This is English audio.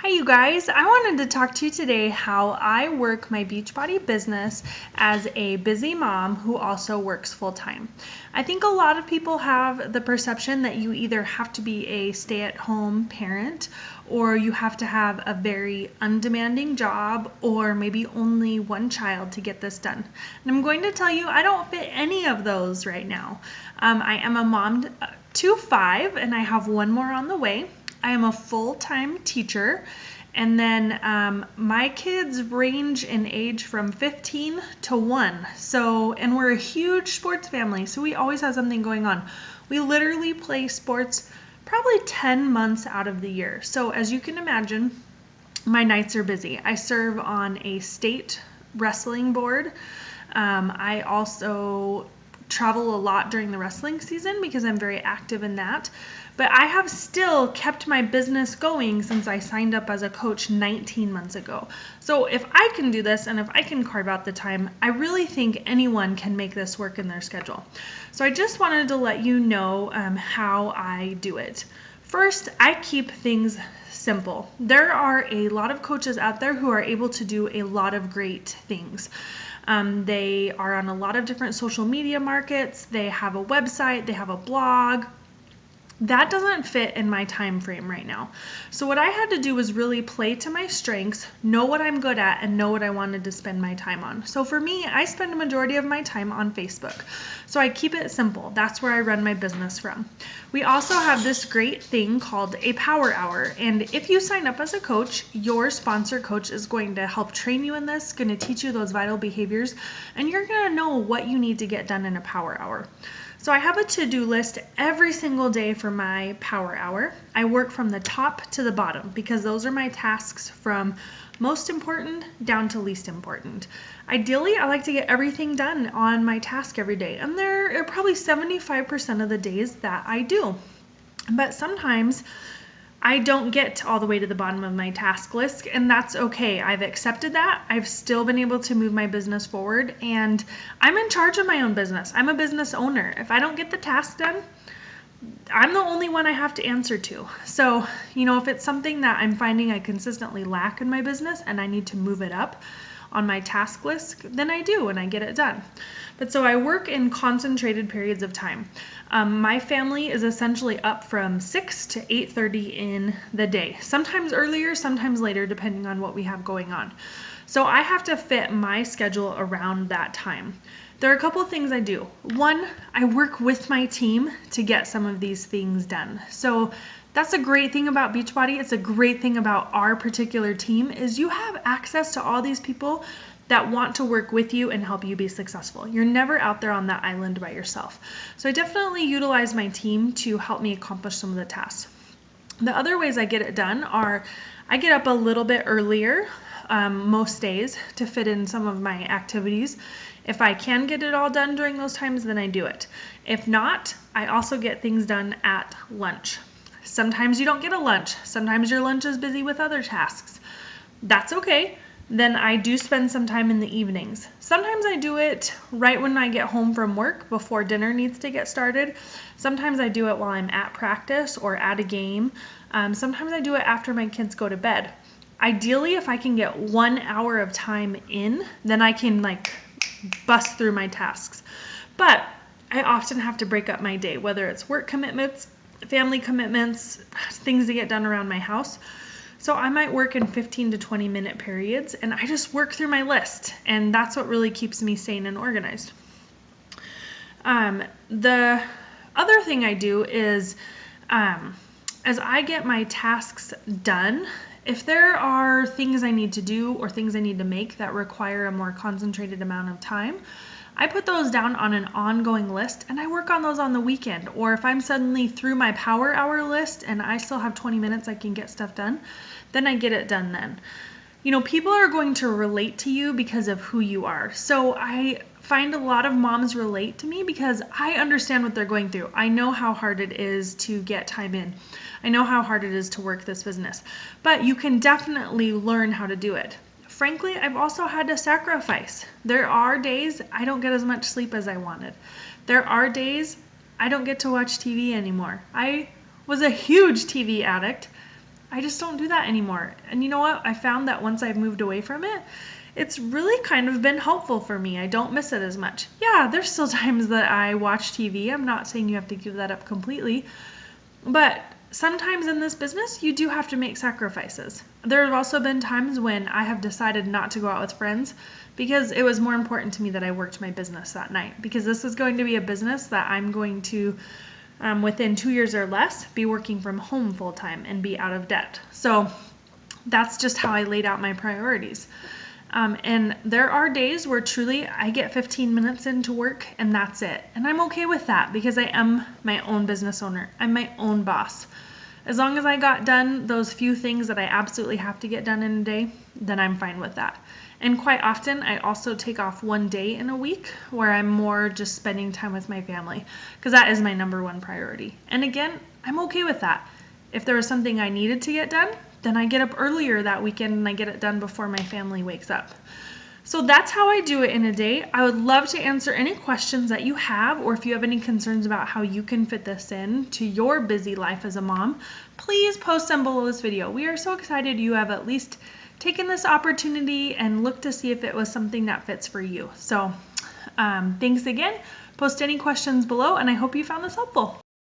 Hi you guys, I wanted to talk to you today how I work my Beachbody business as a busy mom who also works full-time. I think a lot of people have the perception that you either have to be a stay-at-home parent or you have to have a very undemanding job or maybe only one child to get this done. And I'm going to tell you I don't fit any of those right now. I am a mom to 5 and I have one more on the way. I am a full-time teacher, and then my kids range in age from 15 to 1. And we're a huge sports family, so we always have something going on. We literally play sports probably 10 months out of the year. So as you can imagine, my nights are busy. I serve on a state wrestling board. I also travel a lot during the wrestling season because I'm very active in that. But I have still kept my business going since I signed up as a coach 19 months ago. So if I can do this and if I can carve out the time, I really think anyone can make this work in their schedule. So I just wanted to let you know how I do it. First, I keep things simple. There are a lot of coaches out there who are able to do a lot of great things. They are on a lot of different social media markets. They have a website, they have a blog. That doesn't fit in my time frame right now. So what I had to do was really play to my strengths, know what I'm good at, and know what I wanted to spend my time on. So for me, I spend a majority of my time on Facebook. So I keep it simple. That's where I run my business from. We also have this great thing called a Power Hour. And if you sign up as a coach, your sponsor coach is going to help train you in this, going to teach you those vital behaviors, and you're going to know what you need to get done in a Power Hour. So I have a to-do list every single day for my Power Hour. I work from the top to the bottom because those are my tasks from most important down to least important. Ideally, I like to get everything done on my task every day, and there are probably 75% of the days that I do. But sometimes I don't get all the way to the bottom of my task list, and that's okay. I've accepted that. I've still been able to move my business forward, and I'm in charge of my own business. I'm a business owner. If I don't get the task done, I'm the only one I have to answer to. So, if it's something that I'm finding I consistently lack in my business and I need to move it up on my task list, then I do and I get it done. But so I work in concentrated periods of time. My family is essentially up from 6 to 8:30 in the day, sometimes earlier, sometimes later, depending on what we have going on. So I have to fit my schedule around that time. There are a couple of things I do. One, I work with my team to get some of these things done. So that's a great thing about Beachbody. It's a great thing about our particular team is you have access to all these people that want to work with you and help you be successful. You're never out there on that island by yourself. So I definitely utilize my team to help me accomplish some of the tasks. The other ways I get it done are I get up a little bit earlier most days to fit in some of my activities. If I can get it all done during those times, then I do it. If not, I also get things done at lunch. Sometimes you don't get a lunch. Sometimes your lunch is busy with other tasks. That's okay. Then I do spend some time in the evenings. Sometimes I do it right when I get home from work before dinner needs to get started. Sometimes I do it while I'm at practice or at a game. Sometimes I do it after my kids go to bed. Ideally, if I can get 1 hour of time in, then I can bust through my tasks. But I often have to break up my day, whether it's work commitments, family commitments, things to get done around my house. So I might work in 15 to 20 minute periods and I just work through my list, and that's what really keeps me sane and organized. The other thing I do is as I get my tasks done, if there are things I need to do or things I need to make that require a more concentrated amount of time, I put those down on an ongoing list and I work on those on the weekend. Or if I'm suddenly through my Power Hour list and I still have 20 minutes I can get stuff done, then I get it done then. People are going to relate to you because of who you are. So I find a lot of moms relate to me because I understand what they're going through. I know how hard it is to get time in. I know how hard it is to work this business. But you can definitely learn how to do it. Frankly, I've also had to sacrifice. There are days I don't get as much sleep as I wanted. There are days I don't get to watch TV anymore. I was a huge TV addict. I just don't do that anymore. And you know what? I found that once I've moved away from it, it's really kind of been helpful for me. I don't miss it as much. Yeah, there's still times that I watch TV. I'm not saying you have to give that up completely, but sometimes in this business, you do have to make sacrifices. There have also been times when I have decided not to go out with friends because it was more important to me that I worked my business that night, because this is going to be a business that I'm going to, within 2 years or less, be working from home full time and be out of debt. So that's just how I laid out my priorities. And there are days where truly I get 15 minutes into work and that's it. And I'm okay with that because I am my own business owner. I'm my own boss. As long as I got done those few things that I absolutely have to get done in a day, then I'm fine with that. And quite often, I also take off one day in a week where I'm more just spending time with my family, because that is my number one priority. And again, I'm okay with that. If there was something I needed to get done, then I get up earlier that weekend and I get it done before my family wakes up. So that's how I do it in a day. I would love to answer any questions that you have, or if you have any concerns about how you can fit this in to your busy life as a mom, please post them below this video. We are so excited you have at least taken this opportunity and looked to see if it was something that fits for you. So thanks again. Post any questions below, and I hope you found this helpful.